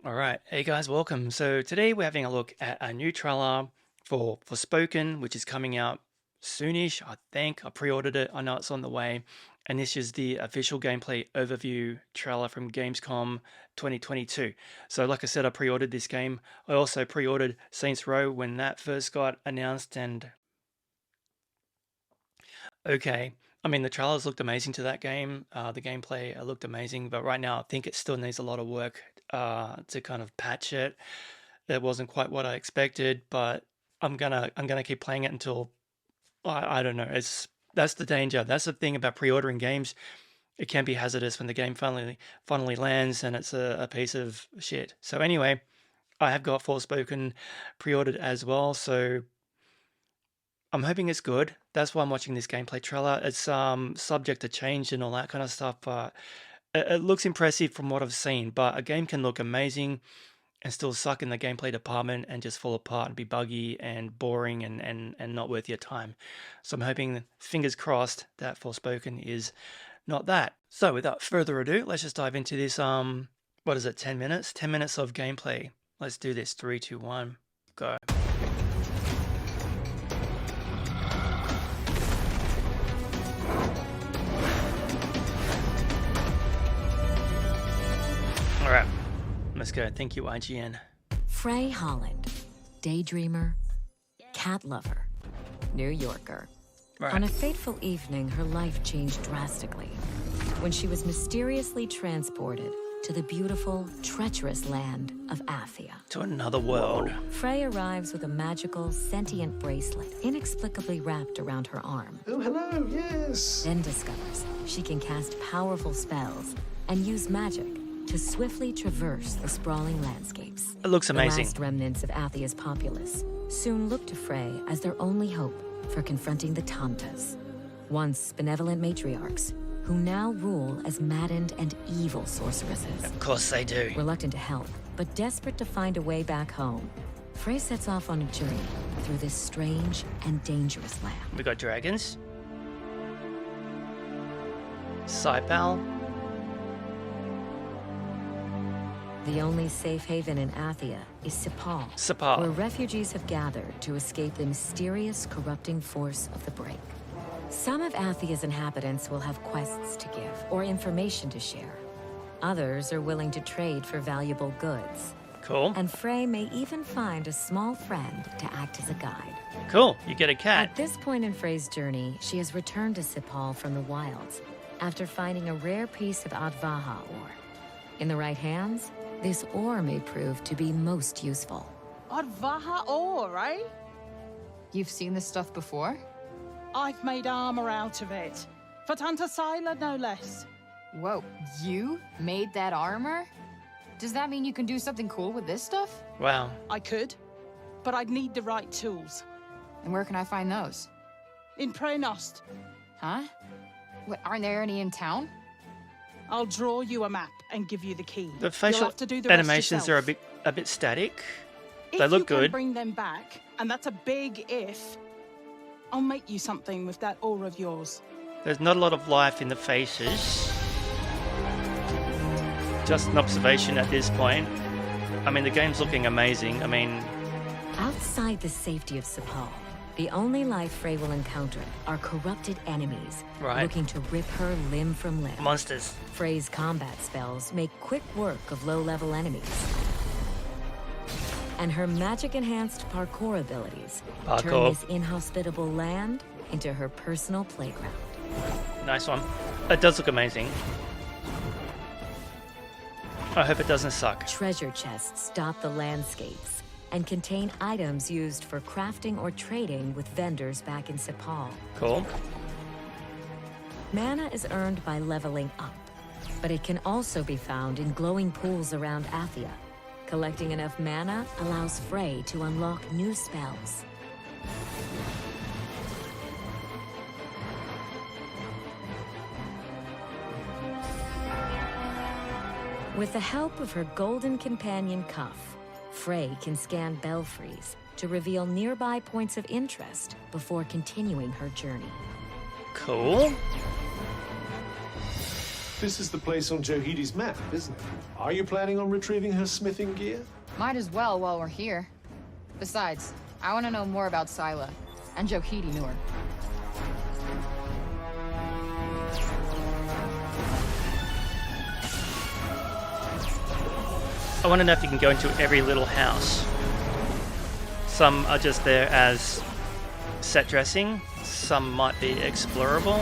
All right, hey guys, welcome. So today we're having a look at a new trailer for Forspoken, which is coming out soonish, I think. I pre-ordered it. I know it's on the way. And this is the official gameplay overview trailer from Gamescom 2022. So like I said, I pre-ordered this game. I also pre-ordered Saints Row when that first got announced, and okay. I mean, the trailers looked amazing to that game. The gameplay looked amazing, but right now I think it still needs a lot of work to kind of patch it. It wasn't quite what I expected, but I'm gonna keep playing it until I don't know. That's the danger. That's the thing about pre-ordering games. It can be hazardous when the game finally lands and it's a piece of shit. So anyway, I have got Forspoken pre-ordered as well. So I'm hoping it's good. That's why I'm watching this gameplay trailer. It's subject to change and all that kind of stuff, but it looks impressive from what I've seen. But a game can look amazing and still suck in the gameplay department and just fall apart and be buggy and boring and not worth your time. So I'm hoping, fingers crossed, that Forspoken is not that. So without further ado, let's just dive into this. What is it? 10 minutes? 10 minutes of gameplay. Let's do this. 3, 2, 1, go. All right, let's go. Thank you, IGN. Frey Holland, daydreamer, cat lover, New Yorker. Right. On a fateful evening, her life changed drastically when she was mysteriously transported to the beautiful, treacherous land of Athia. To another world. Frey arrives with a magical, sentient bracelet inexplicably wrapped around her arm. Oh, hello, yes. Then discovers she can cast powerful spells and use magic to swiftly traverse the sprawling landscapes. It looks amazing. The last remnants of Athia's populace soon look to Frey as their only hope for confronting the Tantas, once benevolent matriarchs who now rule as maddened and evil sorceresses. Of course they do. Reluctant to help, but desperate to find a way back home, Frey sets off on a journey through this strange and dangerous land. We got dragons. Saipal. The only safe haven in Athia is Sepal, Sepal. where refugees have gathered to escape the mysterious corrupting force of the Break. Some of Athia's inhabitants will have quests to give or information to share. Others are willing to trade for valuable goods. Cool. And Frey may even find a small friend to act as a guide. Cool. You get a cat. At this point in Frey's journey, she has returned to Sepal from the wilds after finding a rare piece of Advaha ore. In the right hands, this ore may prove to be most useful. Advaha ore, right? You've seen this stuff before? I've made armor out of it. For Tanta Sila, no less. Whoa, you made that armor? Does that mean you can do something cool with this stuff? Wow. I could, but I'd need the right tools. And where can I find those? In Prenost, Huh? What, aren't there any in town? I'll draw you a map and give you the key. The You'll facial have to do the rest animations are yourself. a bit static. If They look you can good. bring them back, and that's a big if, I'll make you something with that ore of yours. There's not a lot of life in the faces. Just an observation at this point. I mean, the game's looking amazing. I mean, Outside the safety of Sepal, the only life Frey will encounter are corrupted enemies Right. looking to rip her limb from limb. monsters. Frey's combat spells make quick work of low-level enemies. And her magic-enhanced parkour abilities turn Parkour. this inhospitable land into her personal playground. Nice one. It does look amazing. I hope it doesn't suck. Treasure chests dot the landscapes and contain items used for crafting or trading with vendors back in Sepal. Cool. Mana is earned by leveling up, but it can also be found in glowing pools around Athia. Collecting enough mana allows Frey to unlock new spells. With the help of her golden companion Cuff, Frey can scan belfries to reveal nearby points of interest before continuing her journey. Cool. This is the place on Johidi's map, isn't it? Are you planning on retrieving her smithing gear? Might as well while we're here. Besides, I want to know more about Scylla, and Johidi knew her. I want to know if you can go into every little house. Some are just there as set dressing, some might be explorable.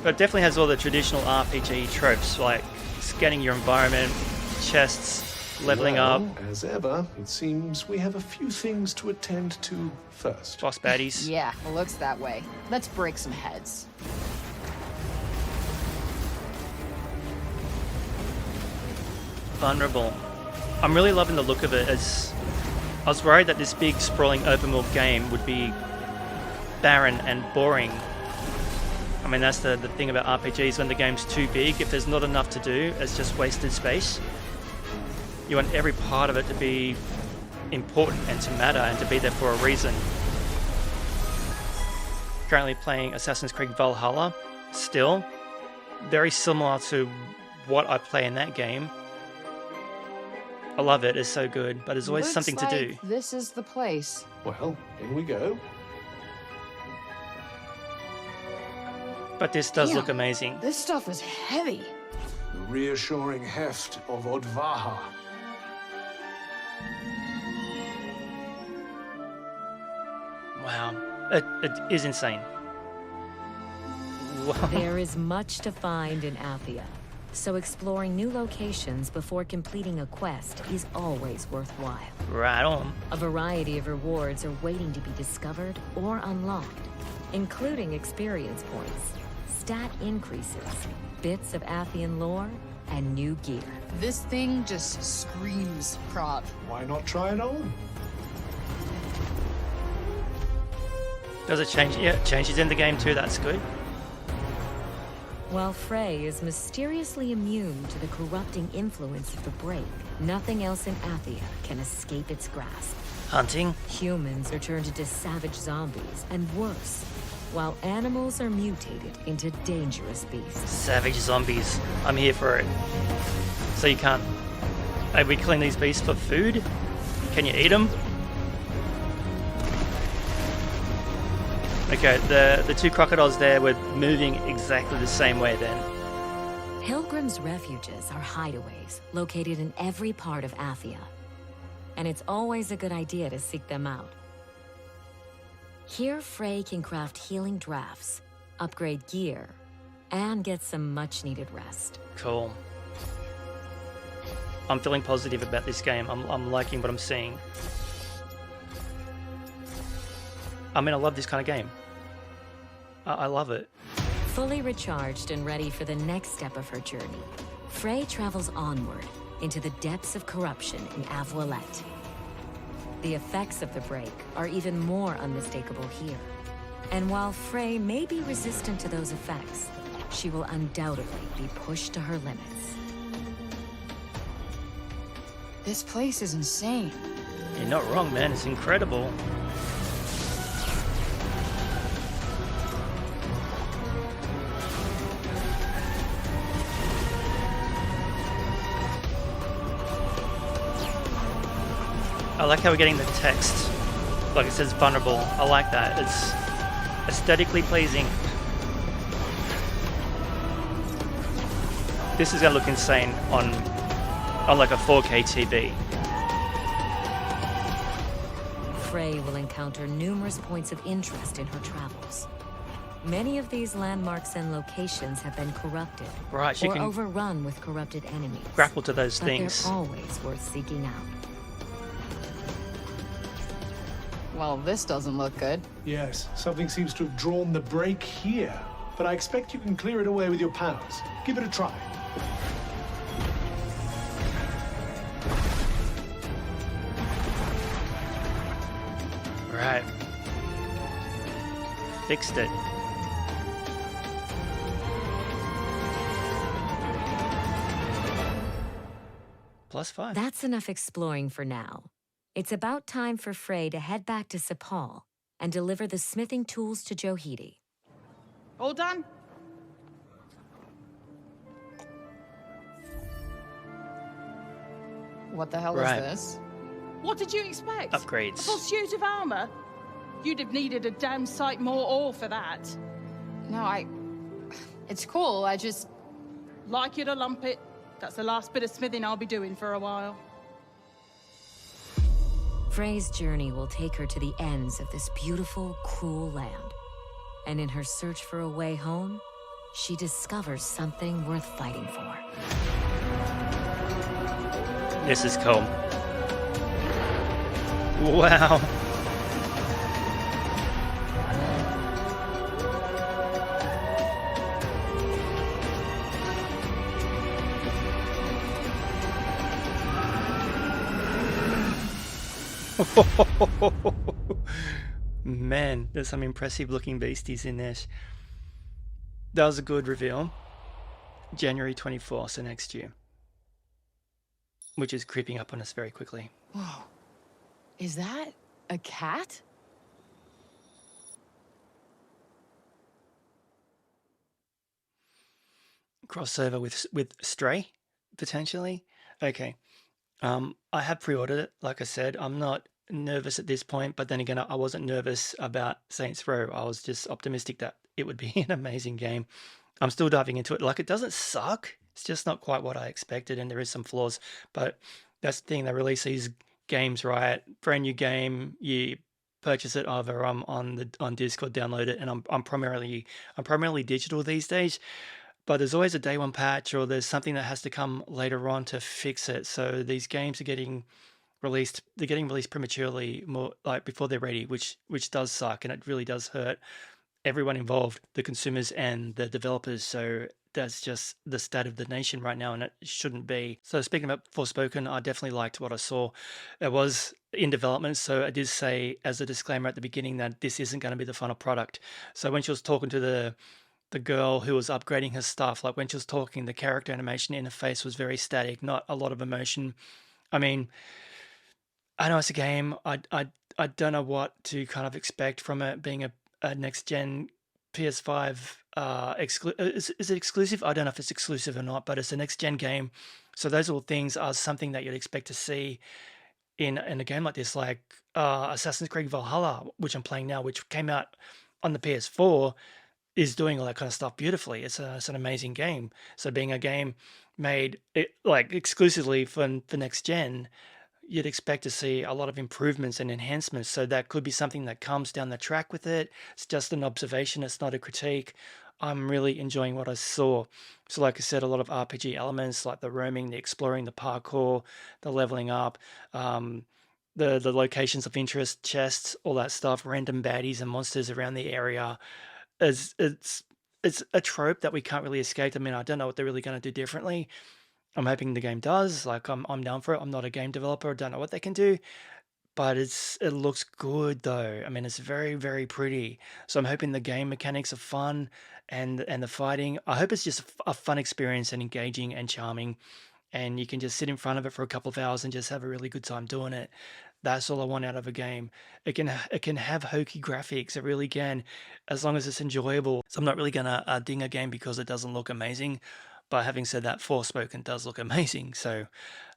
But it definitely has all the traditional RPG tropes, like scanning your environment, chests, leveling up. As ever, it seems we have a few things to attend to first. Boss baddies. Yeah, it looks that way. Let's break some heads. Vulnerable. I'm really loving the look of it. As I was worried that this big sprawling open world game would be barren and boring. I mean, that's the thing about RPGs. When the game's too big, if there's not enough to do, it's just wasted space. You want every part of it to be important and to matter and to be there for a reason. Currently playing Assassin's Creed Valhalla, still very similar to what I play in that game. I love it, it's so good, but there's always Looks something to do. like this is the place. Well, in we go. But this does Damn, look amazing. This stuff is heavy. The reassuring heft of Odvaha. Wow, it is insane. Wow. There is much to find in Athia, so exploring new locations before completing a quest is always worthwhile. Right on. A variety of rewards are waiting to be discovered or unlocked, including experience points, stat increases, bits of Athian lore, and new gear. This thing just screams prog. Why not try it on? Does it change? Yeah, it changes in the game too, that's good. While Frey is mysteriously immune to the corrupting influence of the break, nothing else in Athia can escape its grasp. Hunting? Humans are turned into savage zombies, and worse, while animals are mutated into dangerous beasts. Savage zombies. I'm here for it. So you can't... Are we killing these beasts for food? Can you eat them? Okay, the two crocodiles there were moving exactly the same way then. Pilgrims' refuges are hideaways located in every part of Athia, and it's always a good idea to seek them out. Here, Frey can craft healing drafts, upgrade gear, and get some much-needed rest. Cool. I'm feeling positive about this game. I'm liking what I'm seeing. I mean, I love this kind of game. I love it. Fully recharged and ready for the next step of her journey, Frey travels onward into the depths of corruption in Avouelette. The effects of the break are even more unmistakable here. And while Frey may be resistant to those effects, she will undoubtedly be pushed to her limits. This place is insane. You're not wrong, man. It's incredible. I like how we're getting the text. Like it says vulnerable. I like that. It's aesthetically pleasing. This is gonna look insane on like a 4K TV. Frey will encounter numerous points of interest in her travels. Many of these landmarks and locations have been corrupted Right, she or can overrun with corrupted enemies. grapple to those but things. they're always worth seeking out. Well, this doesn't look good. Yes, something seems to have drawn the break here. But I expect you can clear it away with your powers. Give it a try. Right. Fixed it. +5. That's enough exploring for now. It's about time for Frey to head back to Sepal and deliver the smithing tools to Johidi. All done? What the hell is Right. this? What did you expect? Upgrades. A full suit of armor? You'd have needed a damn sight more ore for that. No, It's cool, I just... Like you to lump it. That's the last bit of smithing I'll be doing for a while. Frey's journey will take her to the ends of this beautiful, cruel land. And in her search for a way home, she discovers something worth fighting for. This is cool. Wow. Man, there's some impressive looking beasties in this. That was a good reveal. January 24th, so next year. Which is creeping up on us very quickly. Whoa. Is that a cat? Crossover with Stray, potentially. Okay. I have pre-ordered it. Like I said, I'm not nervous at this point, but then again, I wasn't nervous about Saints Row. I was just optimistic that it would be an amazing game. I'm still diving into it. Like, it doesn't suck. It's just not quite what I expected, and there is some flaws. But that's the thing. They release these games, right? Brand new game, you purchase it either on Discord, download it, and I'm primarily digital these days. But there's always a day one patch, or there's something that has to come later on to fix it. So these games are getting released. They're getting released prematurely, more like before they're ready, which does suck, and it really does hurt everyone involved, the consumers and the developers. So that's just the state of the nation right now, and it shouldn't be. So speaking about Forspoken, I definitely liked what I saw. It was in development, so I did say as a disclaimer at the beginning that this isn't going to be the final product. So when she was talking to the girl who was upgrading her stuff, like when she was talking, the character animation interface was very static, not a lot of emotion. I mean, I know it's a game. I don't know what to kind of expect from it being a next gen PS5 is it exclusive? I don't know if it's exclusive or not, but it's a next gen game. So those all things are something that you'd expect to see in a game like this, like Assassin's Creed Valhalla, which I'm playing now, which came out on the PS4, is doing all that kind of stuff beautifully. It's an amazing game. So being a game made like exclusively for next gen, you'd expect to see a lot of improvements and enhancements. So that could be something that comes down the track with it. It's just an observation. It's not a critique. I'm really enjoying what I saw. So like I said, a lot of RPG elements like the roaming, the exploring, the parkour, the leveling up, the locations of interest, chests, all that stuff, random baddies and monsters around the area. It's a trope that we can't really escape. I mean, I don't know what they're really going to do differently. I'm hoping the game does. Like, I'm down for it. I'm not a game developer. I don't know what they can do, but it looks good though. I mean, it's very, very pretty. So I'm hoping the game mechanics are fun, and the fighting. I hope it's just a fun experience and engaging and charming, and you can just sit in front of it for a couple of hours and just have a really good time doing it. That's all I want out of a game. It can have hokey graphics. It really can, as long as it's enjoyable. So I'm not really gonna ding a game because it doesn't look amazing. But having said that, Forspoken does look amazing. So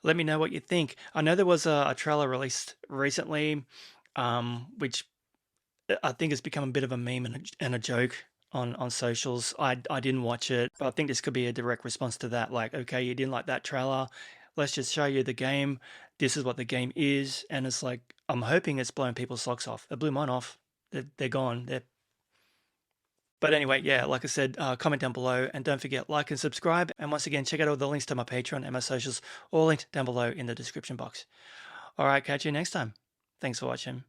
let me know what you think. I know there was a trailer released recently, which I think has become a bit of a meme and a joke on socials. I didn't watch it, but I think this could be a direct response to that. Like, okay, you didn't like that trailer. Let's just show you the game. This is what the game is. And it's like, I'm hoping it's blowing people's socks off. It blew mine off. They're gone. But anyway, yeah, like I said, comment down below, and don't forget, like and subscribe. And once again, check out all the links to my Patreon and my socials, all linked down below in the description box. All right, catch you next time. Thanks for watching.